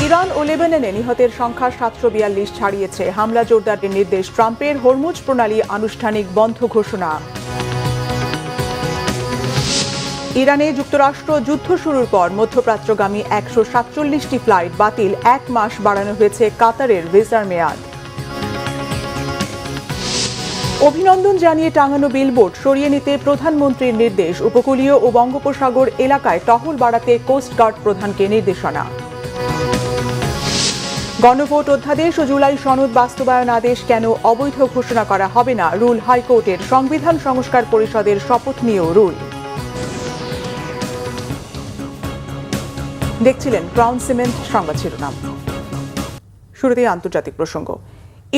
Iran ও লেবাননে নিহতের সংখ্যা ৭৪২ ছাড়িয়েছে। হামলা জোরদারের নির্দেশ ট্রাম্পের। হরমুজ প্রণালী আনুষ্ঠানিক বন্ধ ঘোষণা। ইরানে যুক্তরাষ্ট্র যুদ্ধ শুরুর পর মধ্যপ্রাচ্যগামী ১৪৭টি ফ্লাইট বাতিল, ১ মাস বাড়ানো হয়েছে কাতারের ভিসার মেয়াদ। অভিনন্দন জানিয়ে টাঙানো বিলবোর্ড সরিয়ে নিতে প্রধানমন্ত্রীর নির্দেশ। উপকূলীয় ও বঙ্গোপসাগর এলাকায় টহল বাড়াতে কোস্টগার্ড প্রধানকে নির্দেশনা। গণভোট অধ্যাদেশ ও জুলাই সনদ বাস্তবায়ন আদেশ কেন অবৈধ ঘোষণা করা হবে না, রুল হাইকোর্টের। সংবিধান সংস্কার পরিষদের শপথ নিয়েও রুল। দেখছিলেন ক্রাউন সিমেন্ট সংবাদ শিরোনাম। শুরুতেই আন্তর্জাতিক প্রসঙ্গ।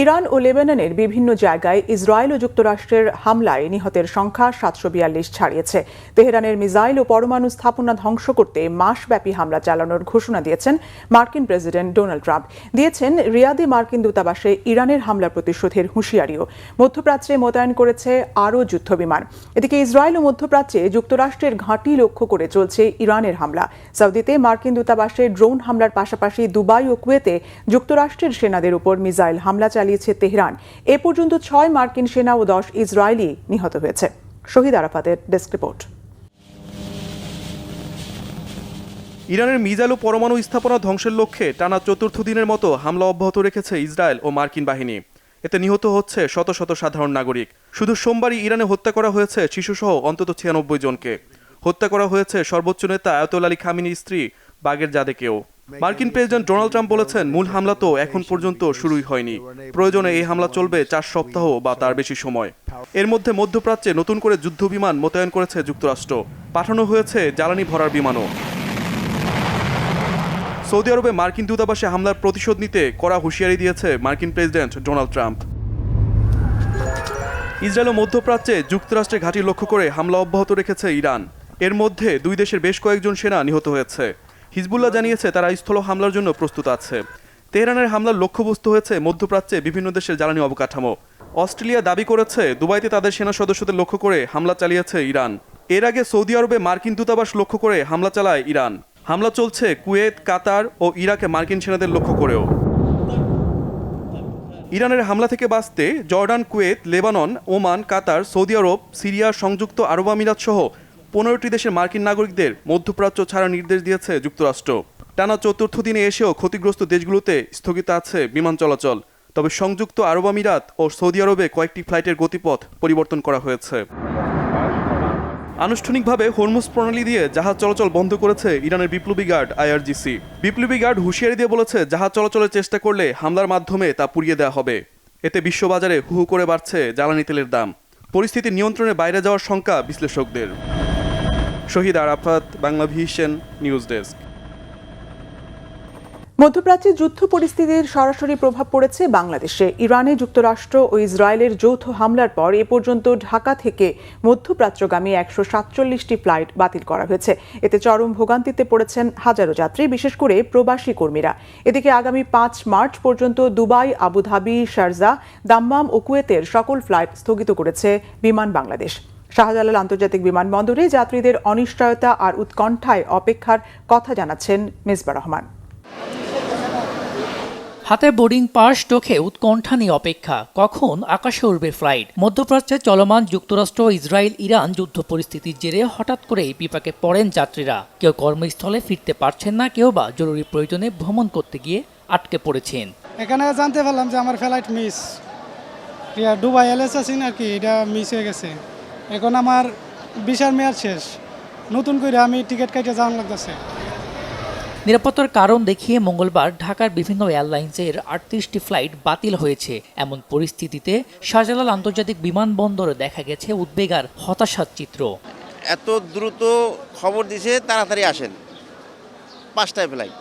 ইরান ও লেবাননের বিভিন্ন জায়গায় ইসরায়েল ও যুক্তরাষ্ট্রের হামলায় নিহতের সংখ্যা ৭৪২ ছাড়িয়েছে। তেহরানের মিসাইল ও পরমাণু স্থাপনা ধ্বংস করতে মাসব্যাপী হামলা চালানোর ঘোষণা দিয়েছেন মার্কিন প্রেসিডেন্ট ডোনাল্ড ট্রাম্প। দিয়েছেন রিয়াদে মার্কিন দূতাবাসে ইরানের হামলা প্রতিশোধের হুঁশিয়ারিও। মধ্যপ্রাচ্যে মোতায়েন করেছে আরও যুদ্ধবিমান। এদিকে ইসরায়েল ও মধ্যপ্রাচ্যে যুক্তরাষ্ট্রের ঘাঁটি লক্ষ্য করে চলছে ইরানের হামলা। সৌদিতে মার্কিন দূতাবাসে ড্রোন হামলার পাশাপাশি দুবাই ও কুয়েতে যুক্তরাষ্ট্রের সেনাদের উপর মিসাইল হামলা চালিয়েছে তেহরান। এ পর্যন্ত ৬ মার্কিন সেনা ও ১০ ইসরায়েলি নিহত হয়েছে। শহীদ আরাফাতের ডেস্ক রিপোর্ট। ইরানের মিসাইল ও পরমাণু স্থাপনা ধ্বংসের লক্ষ্যে টানা চতুর্থ দিনের মতো হামলা অব্যাহত রেখেছে ইসরায়েল ও মার্কিন বাহিনী। এতে নিহত হচ্ছে শত শত সাধারণ নাগরিক। শুধু সোমবারই ইরানে হত্যা করা হয়েছে শিশুসহ অন্তত ৯৬ জনকে। হত্যা করা হয়েছে সর্বোচ্চ নেতা আয়াতুল্লাহ আলী খামেনির স্ত্রী বাগের জাদেকেও। মার্কিন প্রেসিডেন্ট ডোনাল্ড ট্রাম্প বলেছেন, মূল হামলা তো এখন পর্যন্ত শুরুই হয়নি। প্রয়োজনে এই হামলা চলবে ৪ সপ্তাহ বা তার বেশি সময়। এর মধ্যে মধ্যপ্রাচ্যে নতুন করে যুদ্ধবিমান মোতায়েন করেছে যুক্তরাষ্ট্র। পাঠানো হয়েছে জ্বালানি ভরার বিমানও। সৌদি আরবে মার্কিন দূতাবাসে হামলার প্রতিশোধ নিতে কড়া হুঁশিয়ারি দিয়েছে মার্কিন প্রেসিডেন্ট ডোনাল্ড ট্রাম্প। ইসরায়েল ও মধ্যপ্রাচ্যে যুক্তরাষ্ট্রের ঘাঁটি লক্ষ্য করে হামলা অব্যাহত রেখেছে ইরান। এর মধ্যে দুই দেশের বেশ কয়েকজন সেনা নিহত হয়েছে। হিজবুল্লাহ জানিয়েছে তারা স্থল হামলার জন্য প্রস্তুত আছে। তেহরানের হামলার লক্ষ্যবস্তু হয়েছে মধ্যপ্রাচ্যে বিভিন্ন দেশের জ্বালানি অবকাঠামো। অস্ট্রেলিয়া দাবি করেছে দুবাইতে তাদের সেনা সদস্যদের লক্ষ্য করে হামলা চালিয়েছে ইরান। এর আগে সৌদি আরবে মার্কিন দূতাবাস লক্ষ্য করে হামলা চালায় ইরান। হামলা চলছে কুয়েত, কাতার ও ইরাকে মার্কিন সেনাদের লক্ষ্য করেও। ইরানের হামলা থেকে বাঁচতে জর্ডান, কুয়েত, লেবানন, ওমান, কাতার, সৌদি আরব, সিরিয়া, সংযুক্ত আরব আমিরাত সহ ১৫টি দেশের মার্কিন নাগরিকদের মধ্যপ্রাচ্য ছাড়ার নির্দেশ দিয়েছে যুক্তরাষ্ট্র। টানা চতুর্থ দিনে এসেও ক্ষতিগ্রস্ত দেশগুলোতে স্থগিত আছে বিমান চলাচল। তবে সংযুক্ত আরব আমিরাত ও সৌদি আরবে কয়েকটি ফ্লাইটের গতিপথ পরিবর্তন করা হয়েছে। আনুষ্ঠানিকভাবে হরমুজ প্রণালী দিয়ে জাহাজ চলাচল বন্ধ করেছে ইরানের বিপ্লবী গার্ড IRGC। বিপ্লবী গার্ড হুঁশিয়ারি দিয়ে বলেছে, জাহাজ চলাচলের চেষ্টা করলে হামলার মাধ্যমে তা পুড়িয়ে দেওয়া হবে। এতে বিশ্ববাজারে হু হু করে বাড়ছে জ্বালানি তেলের দাম। পরিস্থিতি নিয়ন্ত্রণের বাইরে যাওয়ার শঙ্কা বিশ্লেষকদের। শহীদ আরাফাত, বাংলাভিশন নিউজ ডেস্ক। মধ্যপ্রাচ্যে যুদ্ধ পরিস্থিতির সরাসরি প্রভাব পড়েছে বাংলাদেশে। ইরানে যুক্তরাষ্ট্র ও ইসরায়েলের যৌথ হামলার পর এ পর্যন্ত ঢাকা থেকে মধ্যপ্রাচ্যগামী ১৪৭টি ফ্লাইট বাতিল করা হয়েছে। এতে চরম ভোগান্তিতে পড়েছেন হাজারো যাত্রী, বিশেষ করে প্রবাসী কর্মীরা। এদিকে আগামী ৫ মার্চ পর্যন্ত দুবাই, আবুধাবি, শারজাহ, দাম্মাম ও কুয়েতের সকল ফ্লাইট স্থগিত করেছে বিমান বাংলাদেশ। শাহজালাল আন্তর্জাতিক বিমানবন্দরে যাত্রীদের অনিশ্চয়তা আর উৎকণ্ঠায় অপেক্ষার কথা জানাচ্ছেন মিসবা রহমান। হাতে বোর্ডিং পাস, চোখে উৎকণ্ঠা নিয়ে অপেক্ষা, কখন আকাশে উড়বে ফ্লাইট। মধ্যপ্রাচ্যে চলমান যুক্তরাষ্ট্র, ইসরায়েল, ইরান যুদ্ধ পরিস্থিতির জেরে হঠাৎ করেই বিপাকে পড়েন যাত্রীরা। কেউ কর্মস্থলে ফিরতে পারছেন না, কেউ বা জরুরি প্রয়োজনে ভ্রমণ করতে গিয়ে আটকে পড়েছেন। এখানে জানতে পারলাম যে আমার ফ্লাইট মিস, দুবাই এলএস আছি আর কি, এটা মিস হয়ে গেছে। এখন আমার ভিসার মেয়াদ শেষ, নতুন করে আমি টিকিট কাটিয়ে যাওয়ার লাগতেছে। নিরাপত্তার কারণ দেখিয়ে মঙ্গলবার ঢাকার বিভিন্ন এয়ারলাইন্সের ৩৮টি ফ্লাইট বাতিল হয়েছে। এমন পরিস্থিতিতে শাহজালাল আন্তর্জাতিক বিমানবন্দরে দেখা গেছে উদ্বেগ আর হতাশার চিত্র। এত দ্রুত খবর দিছে, তাড়াতাড়ি আসেন, 5টায় ফ্লাইট,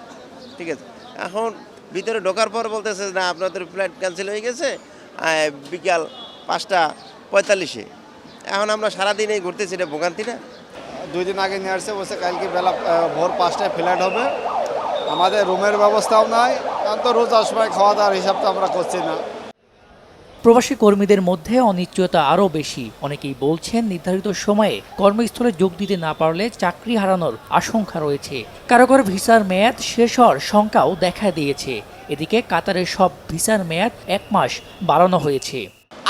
ঠিক আছে। এখন ভিতরে ঢোকার পর বলতেছে না, আপনাদের ফ্লাইট ক্যান্সেল হয়ে গেছে বিকাল 5:45-এ। এখন আমরা সারাদিন এই ঘুরতেছি, এটা ভোগান্তি না। 2 দিন আগে নিয়ে আসছে, বসে কালকে বেলা ভোর 5টায় ফ্লাইট হবে। আমাদের রুমের ব্যবস্থাও নাই, কারণ তো রোজ সময় খাওয়া দাওয়ার হিসাব তো আমরা করছি না। প্রবাসী কর্মীদের মধ্যে অনিশ্চয়তা আরও বেশি। অনেকেই বলছেন নির্ধারিত সময়ে কর্মস্থলে যোগ দিতে না পারলে চাকরি হারানোর আশঙ্কা রয়েছে। কারো কারো ভিসার মেয়াদ শেষ হওয়ার শঙ্কাও দেখা দিয়েছে। এদিকে কাতারের সব ভিসার মেয়াদ 1 মাস বাড়ানো হয়েছে।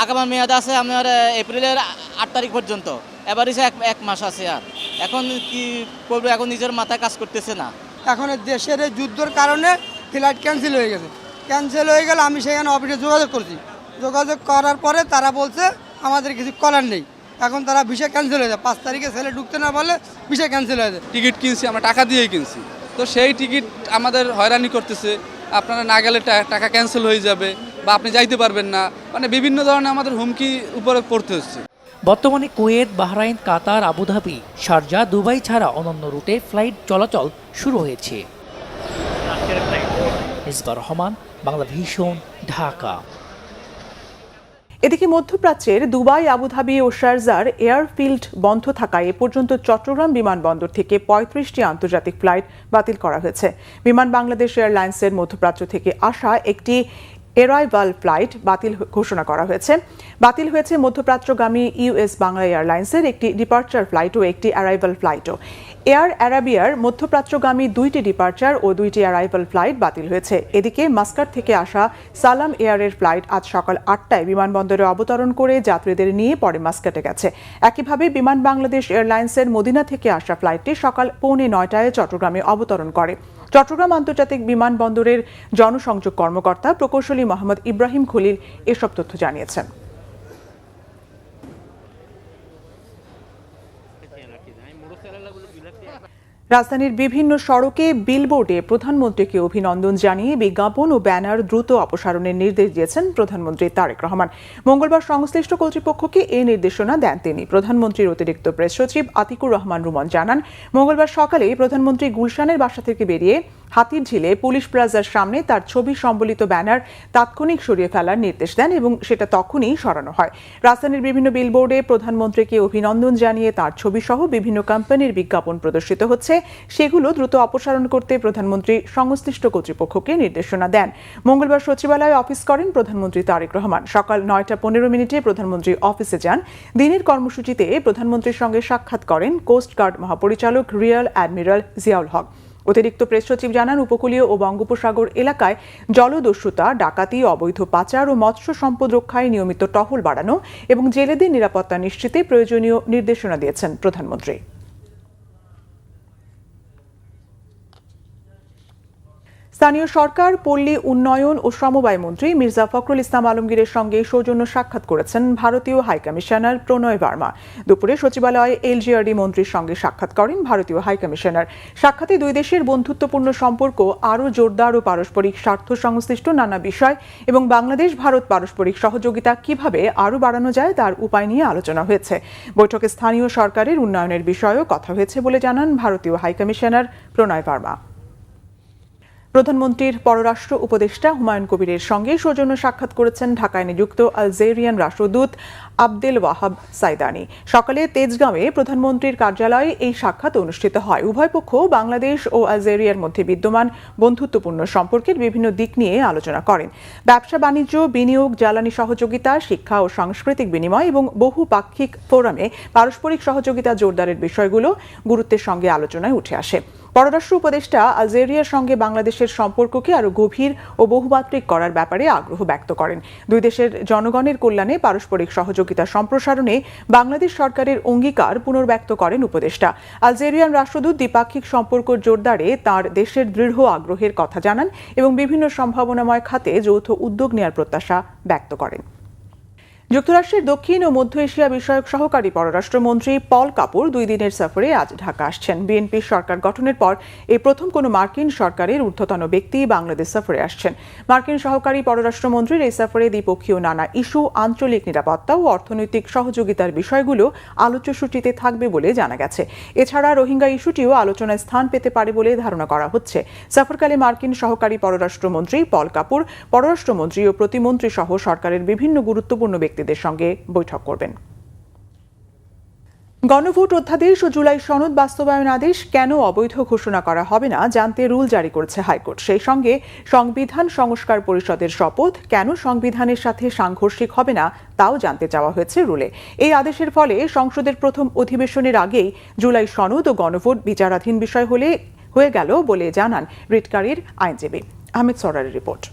আগামী মেয়াদ আছে আপনার এপ্রিলের 8 তারিখ পর্যন্ত, এবার এসে এক মাস আছে। আর এখন কি করবো, এখন নিজের মাথায় কাজ করতেছে না। এখন দেশের এই যুদ্ধের কারণে ফ্লাইট ক্যান্সেল হয়ে গেছে। ক্যান্সেল হয়ে গেলে আমি সেখানে অফিসে যোগাযোগ করছি। যোগাযোগ করার পরে তারা বলছে আমাদের কিছু করার নেই। এখন তারা ভিসা ক্যান্সেল হয়ে যায়। 5 তারিখে ছেলে ঢুকতে না পারলে ভিসা ক্যান্সেল হয়ে যায়। টিকিট কিনছি, আমরা টাকা দিয়েই কিনছি, তো সেই টিকিট আমাদের হয়রানি করতেছে। আপনারা না গেলে টাকা ক্যান্সেল হয়ে যাবে বা আপনি যাইতে পারবেন না, মানে বিভিন্ন ধরনের আমাদের হুমকি উপরে পড়তে হচ্ছে। বর্তমানে কুয়েত, বাহরাইন, কাতার, আবুধাবি, শারজা, দুবাই ছাড়া অন্যান্য রুটে ফ্লাইট চলাচল শুরু হয়েছে। মিসবাহ রহমান, বাংলা ভিশন, ঢাকা। এদিকে মধ্যপ্রাচ্যের দুবাই, আবুধাবি ও শারজার এয়ারফিল্ড বন্ধ থাকায় এ পর্যন্ত চট্টগ্রাম বিমানবন্দর থেকে 35টি আন্তর্জাতিক ফ্লাইট বাতিল করা হয়েছে। বিমান বাংলাদেশ এয়ারলাইন্সের মধ্যপ্রাচ্য থেকে আসা একটি এরাইভাল ফ্লাইট বাতিল ঘোষণা করা হয়েছে। বাতিল হয়েছে মধ্যপ্রাচ্যগামী ইউএস বাংলা এয়ারলাইন্সের একটি ডিপার্চার ফ্লাইট ও একটি অ্যারাইভাল ফ্লাইটও। এয়ার অ্যারাবিয়ার মধ্যপ্রাচ্যগামী 2টি ডিপার্চার ও 2টি অ্যারাইভাল ফ্লাইট বাতিল হয়েছে। এদিকে মাস্কাট থেকে আসা সালাম এয়ারের ফ্লাইট আজ সকাল 8টায় বিমানবন্দরে অবতরণ করে যাত্রীদের নিয়ে পরে মাস্কাটে গেছে। একইভাবে বিমান বাংলাদেশ এয়ারলাইন্সের মদিনা থেকে আসা ফ্লাইটটি সকাল 8:45টায় চট্টগ্রামে অবতরণ করে। চট্টগ্রাম আন্তর্জাতিক বিমানবন্দরের জনসংযোগ কর্মকর্তা প্রকৌশলী মোহাম্মদ ইব্রাহিম খলিল এসব তথ্য জানিয়েছেন। রাজধানীর বিভিন্ন সড়কে বিলবোর্ডে প্রধানমন্ত্রীকে অভিনন্দন জানিয়ে বিজ্ঞাপন ও ব্যানার দ্রুত অপসারণের নির্দেশ দিয়েছেন প্রধানমন্ত্রী তারেক রহমান। মঙ্গলবার সংশ্লিষ্ট কর্তৃপক্ষকে এই নির্দেশনা দেন তিনি। প্রধানমন্ত্রীর অতিরিক্ত প্রেস সচিব আতিকুর রহমান রুমন জানান, মঙ্গলবার সকালে প্রধানমন্ত্রী গুলশানের বাসা থেকে বেরিয়ে হাতিরঝিলে পুলিশ প্লাজার সামনে তার ছবি সম্বলিত ব্যানার তাৎক্ষণিক সরিয়ে ফেলার নির্দেশ দেন এবং সেটা তখনই সরানো হয়। রাজধানীর বিভিন্ন বিলবোর্ডে প্রধানমন্ত্রীকে অভিনন্দন জানিয়ে তার ছবি সহ বিভিন্ন কোম্পানির বিজ্ঞাপন প্রদর্শিত হচ্ছে। সেগুলো দ্রুত অপসারণ করতে প্রধানমন্ত্রী সংশ্লিষ্ট কর্তৃপক্ষকে নির্দেশনা দেন। মঙ্গলবার সচিবালয়ে অফিস করেন প্রধানমন্ত্রী তারেক রহমান। সকাল 9:15 প্রধানমন্ত্রী অফিসে যান। দিনের কর্মসূচিতে প্রধানমন্ত্রীর সঙ্গে সাক্ষাৎ করেন কোস্টগার্ড মহাপরিচালক রিয়ার অ্যাডমিরাল জিয়াউল হক। অতিরিক্ত প্রেস সচিব জানান, উপকূলীয় ও বঙ্গোপসাগর এলাকায় জলদস্যুতা, ডাকাতি, অবৈধ পাচার ও মৎস্য সম্পদ রক্ষায় নিয়মিত টহল বাড়ানো এবং জেলেদের নিরাপত্তা নিশ্চিতে প্রয়োজনীয় নির্দেশনা দিয়েছেন প্রধানমন্ত্রী। স্থানীয় সরকার, পল্লী উন্নয়ন ও সমবায় মন্ত্রী মির্জা ফখরুল ইসলাম আলমগীরের সঙ্গে সৌজন্য সাক্ষাৎ করেছেন ভারতীয় হাইকমিশনার প্রণয় বার্মা। দুপুরে সচিবালয়ে এলজিআরডি মন্ত্রীর সঙ্গে সাক্ষাৎ করেন ভারতীয় হাইকমিশনার। সাক্ষাতে দুই দেশের বন্ধুত্বপূর্ণ সম্পর্ক আরও জোরদার ও পারস্পরিক স্বার্থ সংশ্লিষ্ট নানা বিষয় এবং বাংলাদেশ ভারত পারস্পরিক সহযোগিতা কিভাবে আরও বাড়ানো যায় তার উপায় নিয়ে আলোচনা হয়েছে। বৈঠকে স্থানীয় সরকারের উন্নয়নের বিষয়েও কথা হয়েছে বলে জানান ভারতীয় হাইকমিশনার প্রণয় বার্মা। প্রধানমন্ত্রীর পররাষ্ট্র উপদেষ্টা হুমায়ুন কবিরের সঙ্গে সৌজন্য সাক্ষাৎ করেছেন ঢাকায় নিযুক্ত আলজেরিয়ান রাষ্ট্রদূত আবদেল ওয়াহাব সাইদানি। সকালে তেজগাঁওয়ে প্রধানমন্ত্রীর কার্যালয়ে এই সাক্ষাৎ অনুষ্ঠিত হয়। উভয় পক্ষ বাংলাদেশ ও আলজেরিয়ার মধ্যে বিদ্যমান বন্ধুত্বপূর্ণ সম্পর্কের বিভিন্ন দিক নিয়ে আলোচনা করেন। ব্যবসা বাণিজ্য, বিনিয়োগ, জ্বালানি সহযোগিতা, শিক্ষা ও সাংস্কৃতিক বিনিময় এবং বহুপাক্ষিক ফোরামে পারস্পরিক সহযোগিতা জোরদারের বিষয়গুলো গুরুত্বের সঙ্গে আলোচনায় উঠে আসে। পররাষ্ট্র উপদেষ্টা আলজেরিয়ার সঙ্গে বাংলাদেশের সম্পর্ককে আরও গভীর ও বহুমাত্রিক করার ব্যাপারে আগ্রহ ব্যক্ত করেন। দুই দেশের জনগণের কল্যাণে পারস্পরিক সহযোগিতা সম্প্রসারণে বাংলাদেশ সরকারের অঙ্গীকার পুনর্ব্যক্ত করেন উপদেষ্টা। আলজেরিয়ান রাষ্ট্রদূত দ্বিপাক্ষিক সম্পর্ক জোরদারে তার দেশের দৃঢ় আগ্রহের কথা জানান এবং বিভিন্ন সম্ভাবনাময় খাতে যৌথ উদ্যোগ নেওয়ার প্রত্যাশা ব্যক্ত করেন। যুক্তরাষ্ট্রের দক্ষিণ ও মধ্য এশিয়া বিষয়ক সহকারী পররাষ্ট্রমন্ত্রী পল কাপুর 2 দিনের সফরে আজ ঢাকা আসছেন। বিএনপির সরকার গঠনের পর এই প্রথম কোনো মার্কিন সরকারের ঊর্ধ্বতন ব্যক্তি বাংলাদেশ সফরে আসছেন। মার্কিন সহকারী পররাষ্ট্রমন্ত্রীর এই সফরে দ্বিপক্ষীয় নানা ইস্যু, আঞ্চলিক নিরাপত্তা ও অর্থনৈতিক সহযোগিতার বিষয়গুলো আলোচ্যসূচিতে থাকবে বলে জানা গেছে। এছাড়া রোহিঙ্গা ইস্যুটিও আলোচনায় স্থান পেতে পারে বলে ধারণা করা হচ্ছে। সফরকালে মার্কিন সহকারী পররাষ্ট্রমন্ত্রী পল কাপুর পররাষ্ট্রমন্ত্রী ও প্রতিমন্ত্রী সহ সরকারের বিভিন্ন গুরুত্বপূর্ণ ব্যক্তিদের সঙ্গে বৈঠক করবেন। গণভোট অধ্যাদেশ ও জুলাই সনদ বাস্তবায়ন আদেশ কেন অবৈধ ঘোষণা করা হবে না জানতে রুল জারি করেছে হাইকোর্ট। সেই সঙ্গে সংবিধান সংস্কার পরিষদের শপথ কেন সংবিধানের সাথে সাংঘর্ষিক হবে না তাও জানতে চাওয়া হয়েছে রুলে। এই আদেশের ফলে সংসদের প্রথম অধিবেশনের আগেই জুলাই সনদ ও গণভোট বিচারাধীন বিষয় হয়ে গেল বলে জানান রিটকারীর আইনজীবী। আহমেদ সরারের রিপোর্ট।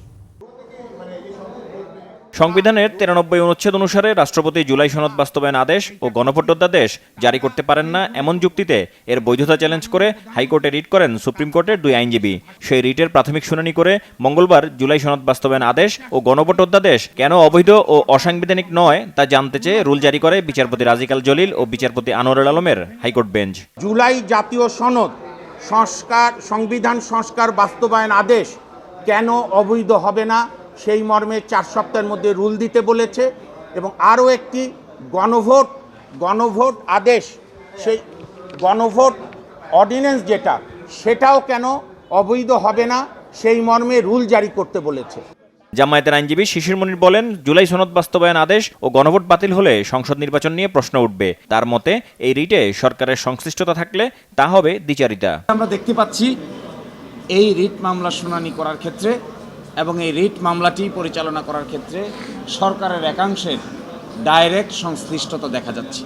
সংবিধানের 93 অনুচ্ছেদ অনুসারে রাষ্ট্রপতি জুলাই সনদ বাস্তবায়ন আদেশ ও গণভোট অধ্যাদেশ জারি করতে পারেন না এমন যুক্তিতে এর বৈধতা চ্যালেঞ্জ করে হাইকোর্টে রিট করেন সুপ্রিম কোর্টের 2 আইনজীবী। সেই রিটের প্রাথমিক শুনানি করে মঙ্গলবার জুলাই সনদ বাস্তবায়ন আদেশ ও গণভোট অধ্যাদেশ কেন অবৈধ ও অসাংবিধানিক নয় তা জানতে চেয়ে রুল জারি করে বিচারপতি রাজিকাল জলিল ও বিচারপতি আনোয়ারুল আলমের হাইকোর্ট বেঞ্চ। জুলাই জাতীয় সনদ সংবিধান সংস্কার বাস্তবায়ন আদেশ কেন অবৈধ হবে না সেই মর্মে 4 সপ্তাহের মধ্যে রুল দিতে বলেছে এবং আরও একটি গণভোট আদেশ, সেই গণভোট অর্ডিন্যান্স সেটাও কেন অবৈধ হবে না সেই মর্মে রুল জারি করতে বলেছে। জামায়াতের আইনজীবী শিশির মনির বলেন, জুলাই সনদ বাস্তবায়ন আদেশ ও গণভোট বাতিল হলে সংসদ নির্বাচন নিয়ে প্রশ্ন উঠবে। তার মতে এই রিটে সরকারের সংশ্লিষ্টতা থাকলে তা হবে দ্বিচারিতা। আমরা দেখতে পাচ্ছি এই রিট মামলা শুনানি করার ক্ষেত্রে এবং এই রিট মামলাটি পরিচালনা করার ক্ষেত্রে সরকারের একাংশের ডাইরেক্ট সংশ্লিষ্টতা দেখা যাচ্ছে।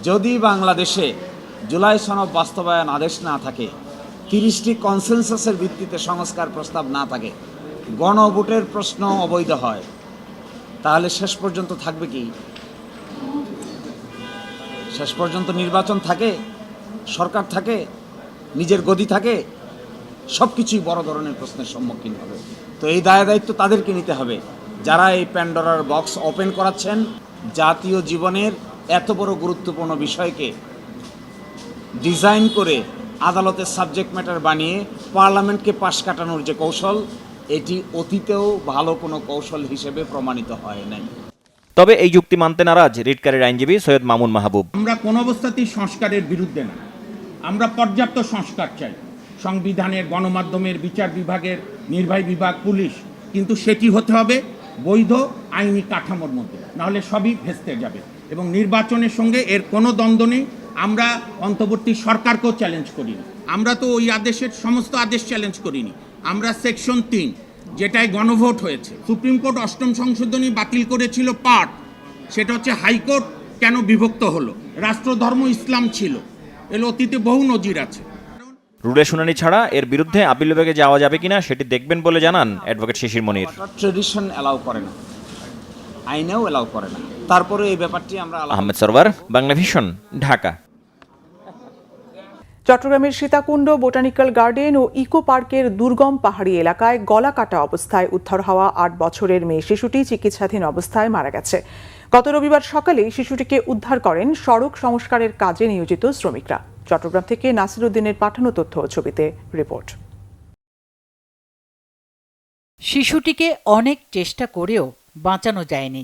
যদি বাংলাদেশে জুলাই সনদ বাস্তবায়ন আদেশ না থাকে, 30টি কনসেনসাসের ভিত্তিতে সংস্কার প্রস্তাব না থাকে, গণভোটের প্রশ্ন অবৈধ হয়, তাহলে শেষ পর্যন্ত থাকবে কি? শেষ পর্যন্ত নির্বাচন থাকে, সরকার থাকে, নিজের গদি থাকে, সব কিছুই বড় ধরনের প্রশ্নের সম্মুখীন হবে। তো এই দায়িত্ব তাদেরকে নিতে হবে যারা এই প্যান্ডোরার বক্স ওপেন করাচ্ছেন। জাতীয় জীবনের এত বড় গুরুত্বপূর্ণ বিষয়কে ডিজাইন করে আদালতের সাবজেক্ট ম্যাটার বানিয়ে পার্লামেন্টকে পাশ কাটানোর যে কৌশল, এটি অতীতেও ভালো কোনো কৌশল হিসেবে প্রমাণিত হয় নাই। তবে এই যুক্তি মানতে নারাজ রিটকারীর আইনজীবী সৈয়দ মামুন মাহবুব। আমরা কোনো অবস্থাতেই সংস্কারের বিরুদ্ধে না, আমরা পর্যাপ্ত সংস্কার চাই, সংবিধানের, গণমাধ্যমের, বিচার বিভাগের, নির্বাহী বিভাগ, পুলিশ, কিন্তু সেটি হতে হবে বৈধ আইনি কাঠামোর মধ্যে, নাহলে সবই ভেস্তে যাবে। এবং নির্বাচনের সঙ্গে এর কোনো দ্বন্দ্ব নেই। আমরা অন্তর্বর্তী সরকারকেও চ্যালেঞ্জ করিনি, আমরা তো ওই আদেশের সমস্ত আদেশ চ্যালেঞ্জ করিনি। আমরা সেকশন 3 যেটায় গণভোট হয়েছে, সুপ্রিম কোর্ট 8ম সংশোধনী বাতিল করেছিল পার্ট, সেটা হচ্ছে হাইকোর্ট কেন বিভক্ত হলো, রাষ্ট্রধর্ম ইসলাম ছিল, এর অতীতে বহু নজির আছে। রুলের শুনানি ছাড়া এর বিরুদ্ধে আপিল বিভাগে যাওয়া যাবে কিনা সেটি দেখবেন বলে জানান অ্যাডভোকেট শিশির মনির। ট্রেডিশন এলাও করে না, আইনেও এলাও করে না, তারপরে এই ব্যাপারটি আমরা। আহমেদ সরওয়ার, বাংলা ভিশন, ঢাকা। চট্টগ্রামের সীতাকুণ্ড বোটানিক্যাল গার্ডেন ও ইকো পার্কের দুর্গম পাহাড়ি এলাকায় গলা কাটা অবস্থায় উদ্ধার হওয়া 8 বছরের মেয়ে শিশুটি চিকিৎসাধীন অবস্থায় মারা গেছে। গত রবিবার সকালে শিশুটিকে উদ্ধার করেন সড়ক সংস্কারের কাজে নিয়োজিত শ্রমিকরা। চট্টগ্রাম থেকে নাসির উদ্দিনের পাঠানো তথ্য ও ছবিতে রিপোর্ট। শিশুটিকে অনেক চেষ্টা করেও বাঁচানো যায়নি।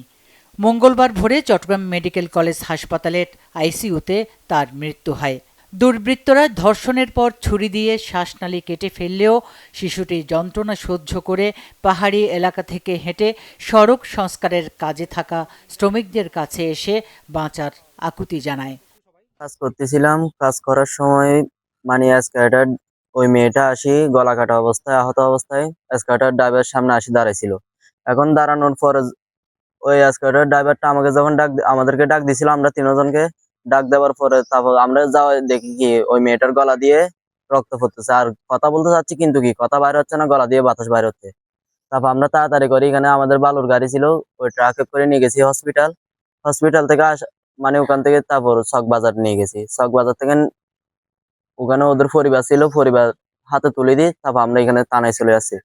মঙ্গলবার ভোরে চট্টগ্রাম মেডিকেল কলেজ হাসপাতালের আইসিইউতে তার মৃত্যু হয়। দুর্বৃত্তরা ধর্ষণের পর ছুরি দিয়ে শ্বাসনালী কেটে ফেললেও শিশুটি যন্ত্রণা সহ্য করে পাহাড়ি এলাকা থেকে হেঁটে সড়ক সংস্কারের কাজে থাকা শ্রমিকদের কাছে এসে বাঁচার আকুতি জানায়। কাজ করতেছিলাম, কাজ করার সময় এসকালেটর ওই মেয়েটা আসি গলা কাটা অবস্থায়, আহত অবস্থায় এসকালেটর ড্রাইভারের সামনে আসি দাঁড়াইছিল। এখন দাঁড়ানোর পরে ওই এসকালেটর ড্রাইভারটা আমাকে যখন আমাদেরকে ডাক দিছিল, আমরা 3 জনকে ডাক দেওয়ার পরে তারপর আমরা যাওয়া দেখি কি ওই মেয়েটার গলা দিয়ে রক্ত পড়তেছে, আর কথা বলতে চাচ্ছি কিন্তু কি কথা বাইরে হচ্ছে না, গলা দিয়ে বাতাস বাইরে হচ্ছে। তারপর আমরা তাড়াতাড়ি করে এখানে আমাদের বালুর গাড়ি ছিল, ওই ট্রাকে করে নিয়ে গেছি হসপিটাল থেকে ওখান থেকে তারপর চকবাজার নিয়ে গেছি। চকবাজার থেকে ওখানে ওদের পরিবার ছিল, পরিবার হাতে তুলে দিই, তারপর আমরা এখানে থানায় চলে আসছি।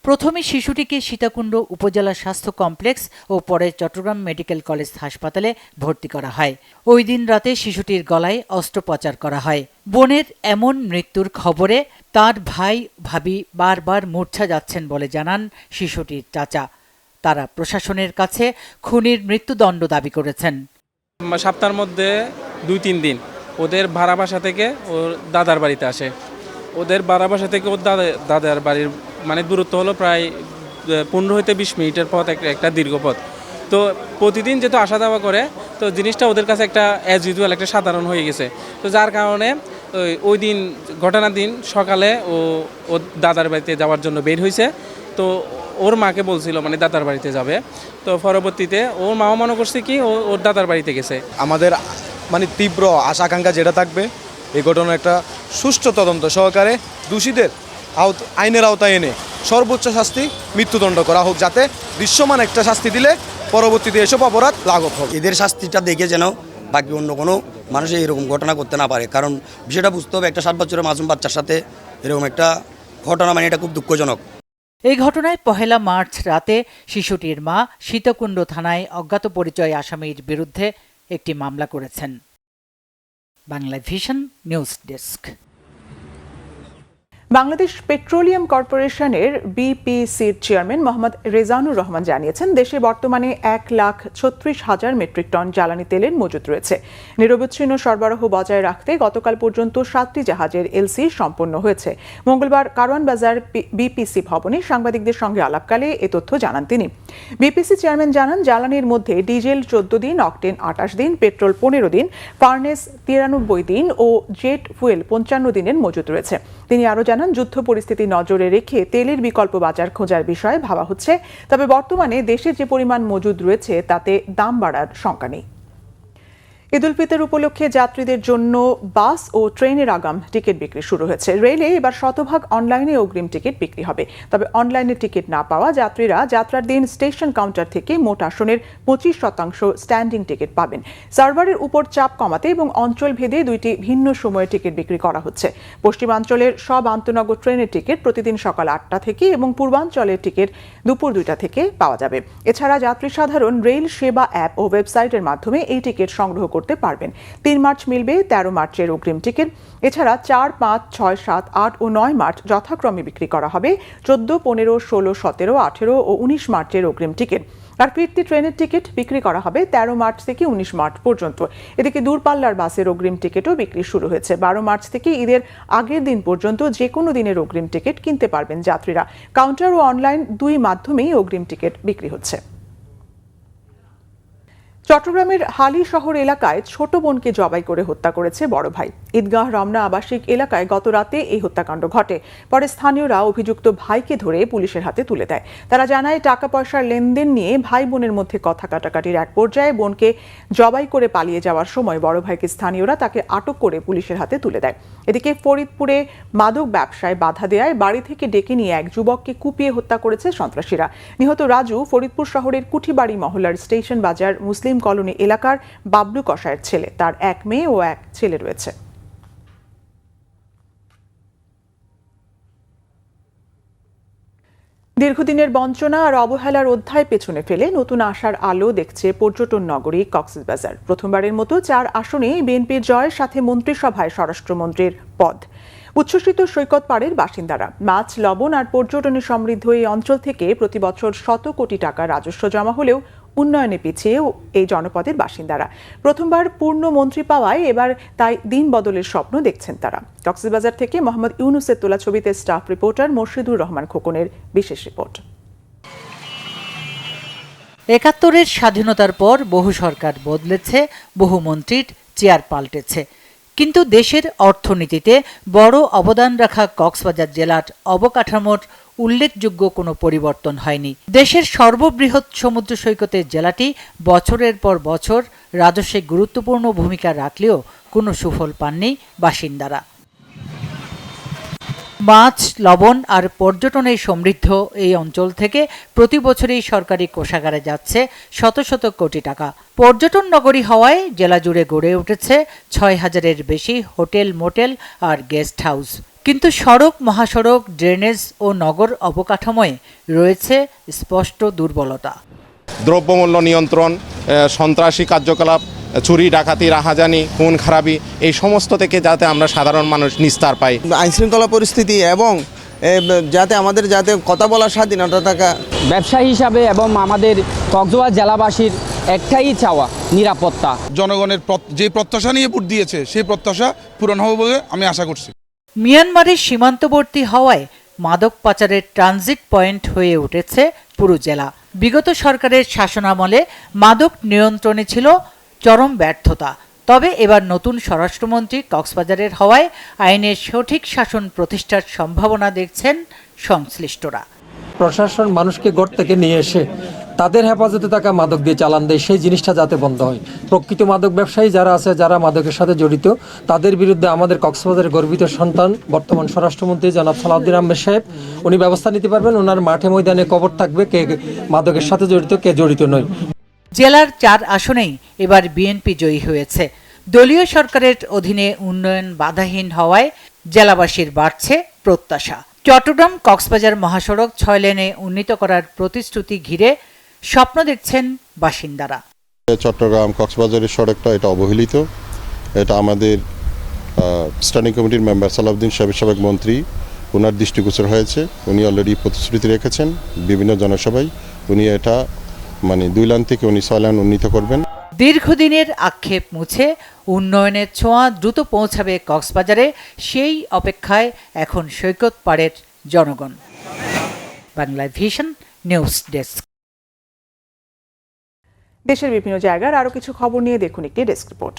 প্রথমে শিশুটিকে সীতাকুণ্ড উপজেলা স্বাস্থ্য কমপ্লেক্স ও পরে চট্টগ্রাম মেডিকেল কলেজ হাসপাতালে ভর্তি করা হয়। ওই দিন রাতে শিশুটির গলায় অস্ত্রোপচার করা হয়। বোনের এমন মৃত্যুর খবরে তার ভাই ভাবি বারবার মূর্ছা যাচ্ছেন বলে জানান শিশুটির চাচা। তারা প্রশাসনের কাছে খুনির মৃত্যুদণ্ড দাবি করেছেন। সপ্তাহের মধ্যে 2-3 দিন ওদের ভাড়া বাসা থেকে ওর দাদার বাড়িতে আসে। ওদের ভাড়া বাসা থেকে ওর দাদার বাড়ির দূরত্ব হলো প্রায় 15 হইতে 20 মিনিটের পথ, একটা দীর্ঘ পথ। তো তো প্রতিদিন যেহেতু আসা যাওয়া করে, তো জিনিসটা ওদের কাছে একটা অ্যাজ ইউজুয়াল একটা সাধারণ হয়ে গেছে। তো যার কারণে ওই দিন ঘটনার দিন সকালে ও দাদার বাড়িতে যাওয়ার জন্য বের হয়েছে। তো ওর মাকে বলছিল মানে দাদার বাড়িতে যাবে, তো পরবর্তীতে ওর মাও মনে করছে কি ওর দাদার বাড়িতে গেছে। আমাদের মানে তীব্র আশা আকাঙ্ক্ষা যেটা থাকবে, এই ঘটনার একটা সুষ্ঠু তদন্ত সহকারে দোষীদের আইনের আওতায় এনে সর্বোচ্চ শাস্তি মৃত্যুদণ্ড করা হোক, যাতে দৃশ্যমান একটা শাস্তি দিলে পরবর্তীতে এসব অপরাধ লাঘব হবে। এদের শাস্তিটা দেখে যেন বাকি অন্য কোনো মানুষ এরকম ঘটনা করতে না পারে, কারণ বিষয়টা বুঝতে হবে একটা 7 বছরের মাসুম বাচ্চার সাথে এরকম একটা ঘটনা, মানে এটা খুব দুঃখজনক। এই ঘটনায় 1 মার্চ রাতে শিশুটির মা সীতাকুণ্ড থানায় অজ্ঞাত পরিচয় আসামির বিরুদ্ধে একটি মামলা করেছেন। Bangla vision news desk. Bangladesh petroleum কর্পোরেশনের বিপিসির চেয়ারম্যান মোহাম্মদ রেজানুর রহমান জানিয়েছেন, দেশে বর্তমানে 1,36,000 মেট্রিক টন জ্বালানি তেলের মজুত রয়েছে। নিরবচ্ছিন্ন সরবরাহ বজায় রাখতে গতকাল পর্যন্ত 7টি জাহাজের এলসি সম্পন্ন হয়েছে। মঙ্গলবার কারওয়ান বাজার বিপিসি ভবনে সাংবাদিকদের সঙ্গে আলাপকালে এ তথ্য জানান তিনি। বিপিসি চেয়ারম্যান জানান, জ্বালানির মধ্যে ডিজেল 14 দিন, অকটেন 28 দিন, পেট্রোল 15 দিন, ফার্নেস 93 দিন ও জেট ফুয়েল 55 দিনের মজুত রয়েছে। তিনি আরও জানান, যুদ্ধ পরিস্থিতি নজরে রেখে তেলের বিকল্প বাজার খোঁজার বিষয়ে ভাবা হচ্ছে, তবে বর্তমানে দেশে যে পরিমাণ মজুদ রয়েছে তাতে দাম বাড়ার শঙ্কা নেই। ঈদ উল ফিতর উপলক্ষে যাত্রীদের জন্য বাস ও ট্রেনের আগাম টিকিট বিক্রি শুরু হয়েছে। রেলে এবার শতভাগ অনলাইনে অগ্রিম টিকিট বিক্রি হবে, তবে অনলাইনে টিকিট না পাওয়া যাত্রীরা যাত্রার দিন স্টেশন কাউন্টার থেকে মোট আসনের 25% স্ট্যান্ডিং টিকিট পাবেন। সার্ভারের উপর চাপ কমাতে এবং অঞ্চল ভেদে 2টি ভিন্ন সময়ে টিকিট বিক্রি করা হচ্ছে। পশ্চিমাঞ্চলের সব আন্তনগর ট্রেনের টিকিট প্রতিদিন সকাল 8টা থেকে এবং পূর্বাঞ্চলের টিকিট দুপুর 2টা থেকে পাওয়া যাবে। এছাড়া যাত্রী সাধারণ রেল সেবা অ্যাপ ও ওয়েবসাইটের মাধ্যমে এই টিকিট সংগ্রহ করতে পারবেন। 3 মার্চ মিলবে 13 মার্চের অগ্রিম টিকিট। এছাড়া 4, 5, 6, 7, 8 ও 9 মার্চ যথাক্রমে বিক্রি করা হবে 14, 15, 16, 17, 18 ও 19 মার্চের অগ্রিম টিকিট। আর ফিরতি ট্রেনের টিকিট বিক্রি করা হবে 13 মার্চ থেকে 19 মার্চ পর্যন্ত। এদিকে দূরপাল্লার বাসের অগ্রিম টিকিটও বিক্রি শুরু হয়েছে। 12 মার্চ থেকে ঈদের আগের দিন পর্যন্ত যে কোনো দিনের অগ্রিম টিকিট কিনতে পারবেন যাত্রীরা। কাউন্টার ও অনলাইন 2 মাধ্যমেই অগ্রিম টিকিট বিক্রি হচ্ছে। চট্টগ্রামের হালি শহর এলাকায় ছোট বোনকে জবাই করে হত্যা করেছে বড় ভাই। ঈদগাহ রমনা আবাসিক এলাকায় গত রাতে এই হত্যাকাণ্ড ঘটে। পরে স্থানীয়রা অভিযুক্ত ভাইকে ধরে পুলিশের হাতে তুলে দেয়। তারা জানায়, টাকা পয়সার লেনদেন নিয়ে ভাই বোনের মধ্যে কথা কাটাকাটির এক পর্যায়ে বোনকে জবাই করে পালিয়ে যাওয়ার সময় বড় ভাইকে স্থানীয়রা তাকে আটক করে পুলিশের হাতে তুলে দেয়। এদিকে ফরিদপুরে মাদক ব্যবসায় বাধা দেয়ায় বাড়ি থেকে ডেকে নিয়ে এক যুবককে কুপিয়ে হত্যা করেছে সন্ত্রাসীরা। নিহত রাজু ফরিদপুর শহরের কুঠিবাড়ি মহল্লার স্টেশন বাজার মুসলিম কলোনি এলাকার বাবলু কসাইয়ের ছেলে। তার এক মেয়ে ও এক ছেলে রয়েছে। দীর্ঘদিনের বঞ্চনা আর অবহেলার অধ্যায় পেছনে ফেলে নতুন আশার আলো দেখছে পর্যটন নগরী কক্সবাজার। প্রথমবারের মতো 4 আসনে বিএনপির জয়ের সাথে মন্ত্রিসভায় স্বরাষ্ট্রমন্ত্রীর পদ। উচ্ছ্বসিত সৈকত পাড়ের বাসিন্দারা। মাছ, লবণ আর পর্যটনে সমৃদ্ধ এই অঞ্চল থেকে প্রতি বছর 100 কোটি টাকা রাজস্ব জমা হলেও উন্নয়নে পিছিয়েও এই জনপদের বাসিন্দারা। প্রথমবার পূর্ণ মন্ত্রী পাওয়ায় এবার তাই দিন বদলের স্বপ্ন দেখছেন তারা। কক্সবাজার থেকে মোহাম্মদ ইউনুসের তোলা ছবিতে স্টাফ রিপোর্টার মোর্শেদুর রহমান খোকনের বিশেষ রিপোর্ট। 71-এর স্বাধীনতার পর বহু সরকার বদলেছে, বহু মন্ত্রীর চেয়ার পাল্টেছে, কিন্তু দেশের অর্থনীতিতে বড় অবদান রাখা কক্সবাজার জেলার অবকাঠামোর উল্লেখযোগ্য কোনো পরিবর্তন হয়নি। দেশের সর্ববৃহৎ সমুদ্র সৈকতের জেলাটি বছরের পর বছর রাজস্বে গুরুত্বপূর্ণ ভূমিকা রাখলেও কোনো সুফল পাননি বাসিন্দারা। মাছ, লবণ আর পর্যটনে সমৃদ্ধ এই অঞ্চল থেকে প্রতি বছরই সরকারি কোষাগারে যাচ্ছে শত শত কোটি টাকা। পর্যটন নগরী হওয়ায় জেলা জুড়ে গড়ে উঠেছে 6000-এর বেশি হোটেল, মোটেল আর গেস্ট হাউস। কিন্তু সড়ক, মহাসড়ক, ড্রেনেজ ও নগর অবকাঠামোয় রয়েছে স্পষ্ট দুর্বলতা। দ্রব্যমূল্য নিয়ন্ত্রণ, সন্ত্রাসী কার্যকলাপ, চুরি, ডাকাতি, রাহাজানি, খুন খারাপি, এই সমস্ত থেকে যাতে আমরা সাধারণ মানুষ নিস্তার পাই। আইনশৃঙ্খলা পরিস্থিতি এবং যাতে আমাদের কথা বলার স্বাধীনতা থাকা। ব্যবসায়ী হিসাবে এবং আমাদের কক্সবাজার জেলাবাসীর একটাই চাওয়া নিরাপত্তা। জনগণের যে প্রত্যাশা নিয়ে ভোট দিয়েছে সেই প্রত্যাশা পূরণ হবে বলে আমি আশা করছি। মিয়ানমারের সীমান্তবর্তী হওয়ায় মাদক পাচারের ট্রানজিট পয়েন্ট হয়ে উঠেছে পুরো জেলা। বিগত সরকারের শাসনামলে মাদক নিয়ন্ত্রণে ছিল চরম ব্যর্থতা। তবে এবার নতুন স্বরাষ্ট্রমন্ত্রী কক্সবাজারের হওয়ায় আইনের সঠিক শাসন প্রতিষ্ঠার সম্ভাবনা দেখছেন সংশ্লিষ্টরা। প্রশাসন মানুষকে গড় থেকে নিয়ে এসে তাদের হেফাজতে থাকা মাদক দিয়ে চালান দেয়, সেই জিনিসটা যাতে বন্ধ হয়। প্রকৃত মাদক ব্যবসায়ী যারা আছে, যারা মাদকের সাথে জড়িত, তাদের বিরুদ্ধে আমাদের কক্সবাজারের গর্বিত সন্তান বর্তমান স্বরাষ্ট্রমন্ত্রী জনাব সালাউদ্দিন আহমেদ সাহেব উনি ব্যবস্থা নিতে পারবেন। ওনার মাঠে ময়দানে কবর থাকবে কে মাদকের সাথে জড়িত, কে জড়িত নয়। জেলার 4 আসনেই এবার বিএনপি জয়ী হয়েছে। দলীয় সরকারের অধীনে উন্নয়ন বাধাহীন হওয়ায় জেলাবাসীর বাড়ছে প্রত্যাশা। চট্টগ্রাম কক্সবাজার মহাসড়ক 6 লেনে উন্নীত করার প্রতিশ্রুতি ঘিরে স্বপ্ন দেখছেন বাসিন্দারা। চট্টগ্রাম কক্সবাজারের সড়কটা এটা অবহেলিত। এটা আমাদের স্ট্যান্ডিং কমিটির মেম্বার সালাউদ্দিন সাহেব, সাবেক মন্ত্রী, ওনার দৃষ্টিগোচর হয়েছে। উনি অলরেডি প্রতিশ্রুতি রেখেছেন বিভিন্ন জনসভায়। উনি এটা 2 লাইন থেকে উনি 6 লাইন উন্নীত করবেন। দীর্ঘদিনের আক্ষেপ মুছে উন্নয়নের ছোঁয়া দ্রুত পৌঁছাবে কক্সবাজারে, সেই অপেক্ষায় এখন সৈকত পাড়ের জনগণ। Bangla vision news desk. দেশের বিভিন্ন জায়গার আরো কিছু খবর নিয়ে দেখুন একটি ডেস্ক রিপোর্ট।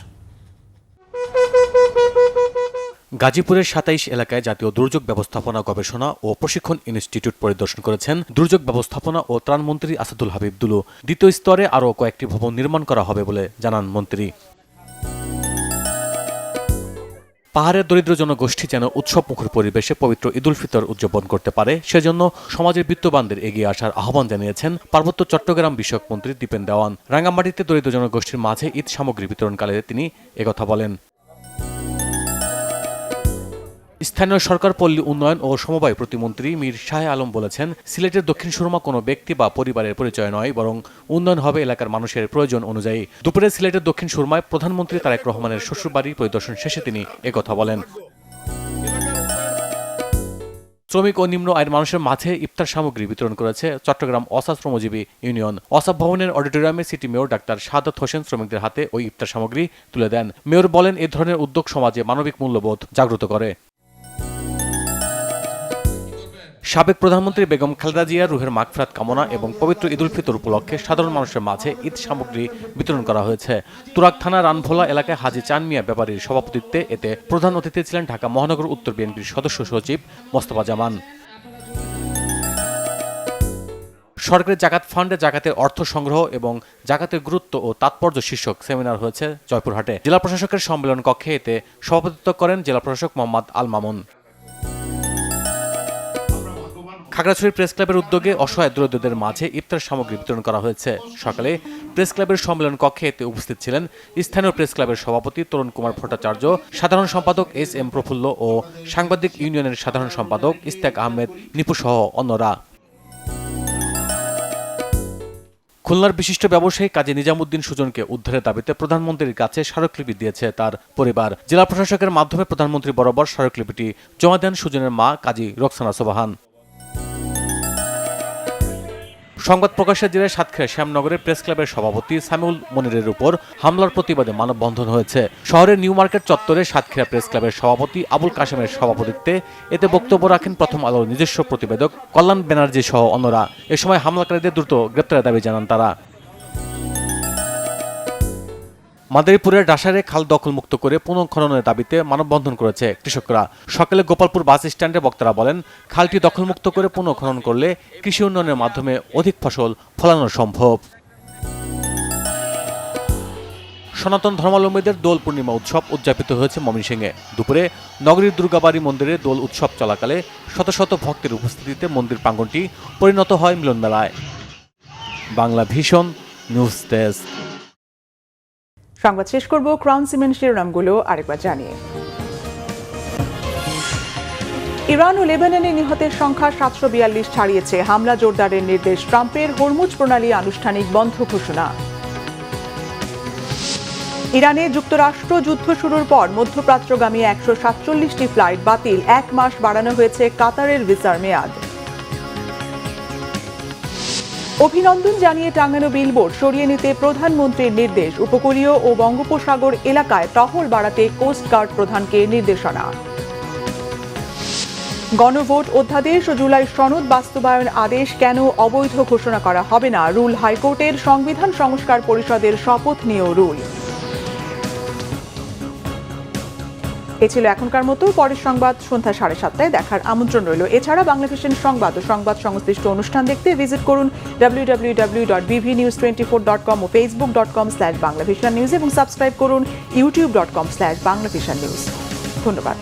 গাজীপুরের 27 এলাকায় জাতীয় দুর্যোগ ব্যবস্থাপনা গবেষণা ও প্রশিক্ষণ ইনস্টিটিউট পরিদর্শন করেছেন দুর্যোগ ব্যবস্থাপনা ও ত্রাণমন্ত্রী আসাদুল হাবিব দুলু। দ্বিতীয় স্তরে আরও কয়েকটি ভবন নির্মাণ করা হবে বলে জানান মন্ত্রী। পাহাড়ের দরিদ্র জনগোষ্ঠী যেন উৎসবমুখর পরিবেশে পবিত্র ঈদ উল ফিতর উদযাপন করতে পারে, সেজন্য সমাজের বিত্তবানদের এগিয়ে আসার আহ্বান জানিয়েছেন পার্বত্য চট্টগ্রাম বিষয়ক মন্ত্রী দীপেন দেওয়ান। রাঙ্গামাটিতে দরিদ্র জনগোষ্ঠীর মাঝে ঈদ সামগ্রী বিতরণকালে তিনি একথা বলেন। স্থানীয় সরকার, পল্লী উন্নয়ন ও সমবায় প্রতিমন্ত্রী মীর শাহে আলম বলেছেন, সিলেটের দক্ষিণ সুরমা কোনো ব্যক্তি বা পরিবারের পরিচয় নয়, বরং উন্নয়ন হবে এলাকার মানুষের প্রয়োজন অনুযায়ী। দুপুরে সিলেটের দক্ষিণ সুরমায় প্রধানমন্ত্রী তারেক রহমানের শ্বশুরবাড়ি পরিদর্শন শেষে তিনি একথা বলেন। শ্রমিক ও নিম্ন আয়ের মানুষের মাঝে ইফতার সামগ্রী বিতরণ করেছে চট্টগ্রাম অসা শ্রমজীবী ইউনিয়ন। অসা ভবনের অডিটোরিয়ামে city mayor doctor Shahadat Hossain শ্রমিকদের হাতে ওই ইফতার সামগ্রী তুলে দেন। মেয়র বলেন, এ ধরনের উদ্যোগ সমাজে মানবিক মূল্যবোধ জাগ্রত করে। সাবেক প্রধানমন্ত্রী বেগম খালেদা জিয়ার রুহের মাগফিরাত কামনা এবং পবিত্র ঈদ উল ফিতর উপলক্ষে সাধারণ মানুষের মাঝে ঈদ সামগ্রী বিতরণ করা হয়েছে। তুরাগ থানা রানভোলা এলাকায় হাজী চান মিয়া ব্যাপারীর সভাপতিত্বে এতে প্রধান অতিথি ছিলেন ঢাকা মহানগর উত্তর বিএনপির সদস্য সচিব মোস্তফা জামান। সরকারি জাকাত ফান্ডে জাকাতের অর্থ সংগ্রহ এবং জাকাতের গুরুত্ব ও তাৎপর্য শীর্ষক সেমিনার হয়েছে জয়পুরহাটে। জেলা প্রশাসকের সম্মেলন কক্ষে এতে সভাপতিত্ব করেন জেলা প্রশাসক মোহাম্মদ আল মামুন। খাগড়াছড়ি প্রেস ক্লাবের উদ্যোগে অসহায় দরিদ্রদের মাঝে ইফতার সামগ্রী বিতরণ করা হয়েছে। সকালে প্রেস ক্লাবের সম্মেলন কক্ষে এতে উপস্থিত ছিলেন স্থানীয় প্রেস ক্লাবের সভাপতি তরুণ কুমার ভট্টাচার্য, সাধারণ সম্পাদক এস.এম. প্রফুল্ল ও সাংবাদিক ইউনিয়নের সাধারণ সম্পাদক ইস্তাক আহমেদ নিপু সহ অন্যরা। খুলনার বিশিষ্ট ব্যবসায়ী কাজী নিজামুদ্দিন সুজনকে উদ্ধারের দাবিতে প্রধানমন্ত্রীর কাছে স্মারকলিপি দিয়েছে তার পরিবার। জেলা প্রশাসকের মাধ্যমে প্রধানমন্ত্রী বরাবর স্মারকলিপিটি জমা দেন সুজনের মা কাজী রোকসানা সোবাহান। সংবাদ প্রকাশের জেরে সাতক্ষীরা শ্যামনগরের প্রেস ক্লাবের সভাপতি সামিউল মনিরের উপর হামলার প্রতিবাদে মানববন্ধন হয়েছে। শহরের নিউ মার্কেট চত্বরে সাতক্ষীরা প্রেস ক্লাবের সভাপতি আবুল কাশেমের সভাপতিত্বে এতে বক্তব্য রাখেন প্রথম আলোর নিজস্ব প্রতিবেদক কল্যাণ ব্যানার্জি সহ অন্যরা। এ সময় হামলাকারীদের দ্রুত গ্রেপ্তারের দাবি জানান তারা। মাদারীপুরের ডাসারে খাল দখলমুক্ত করে পুনঃখননের দাবিতে মানববন্ধন করেছে কৃষকরা। সকালে গোপালপুর বাস স্ট্যান্ডে বক্তারা বলেন, খালটি দখলমুক্ত করে পুনঃখনন করলে কৃষি উন্নয়নের মাধ্যমে অধিক ফসল ফলানো সম্ভব। সনাতন ধর্মাবলম্বীদের দোল পূর্ণিমা উৎসব উদযাপিত হয়েছে ময়মনসিংহে। দুপুরে নগরীর দুর্গাবাড়ি মন্দিরে দোল উৎসব চলাকালে শত শত ভক্তের উপস্থিতিতে মন্দির প্রাঙ্গণটি পরিণত হয় মিলন মেলায়। Bangla vision news desk. সংবাদ শেষ করব ক্রাউন সিমেন্ট শিরোনামগুলো আরেকবার জানিয়ে। ইরান ও লেবাননে নিহতের সংখ্যা 742 ছাড়িয়েছে। হামলা জোরদারের নির্দেশ ট্রাম্পের। হরমুজ প্রণালী আনুষ্ঠানিক বন্ধ ঘোষণা। ইরানে যুক্তরাষ্ট্র যুদ্ধ শুরুর পর মধ্যপ্রাচ্যগামী 147টি ফ্লাইট বাতিল। 1 মাস বাড়ানো হয়েছে কাতারের ভিসার মেয়াদ। অভিনন্দন জানিয়ে টাঙানো বিলবোর্ড সরিয়ে নিতে প্রধানমন্ত্রীর নির্দেশ। উপকূলীয় ও বঙ্গোপসাগর এলাকায় টহল বাড়াতে কোস্টগার্ড প্রধানকে নির্দেশনা। গণভোট অধ্যাদেশ ও জুলাই সনদ বাস্তবায়ন আদেশ কেন অবৈধ ঘোষণা করা হবে না, রুল হাইকোর্টের সংবিধান সংস্কার পরিষদের শপথ নিয়েও রুল। এ ছিল এখনকার মতো। পরের সংবাদ সন্ধ্যা 7:30 দেখার আমন্ত্রণ রইল। এছাড়া বাংলাভিশন সংবাদ ও সংবাদ সংশ্লিষ্ট অনুষ্ঠান দেখতে ভিজিট করুন www.bvnews24.com ও facebook.com/banglavishannews এবং সাবস্ক্রাইব করুন youtube.com/banglavishannews। ধন্যবাদ।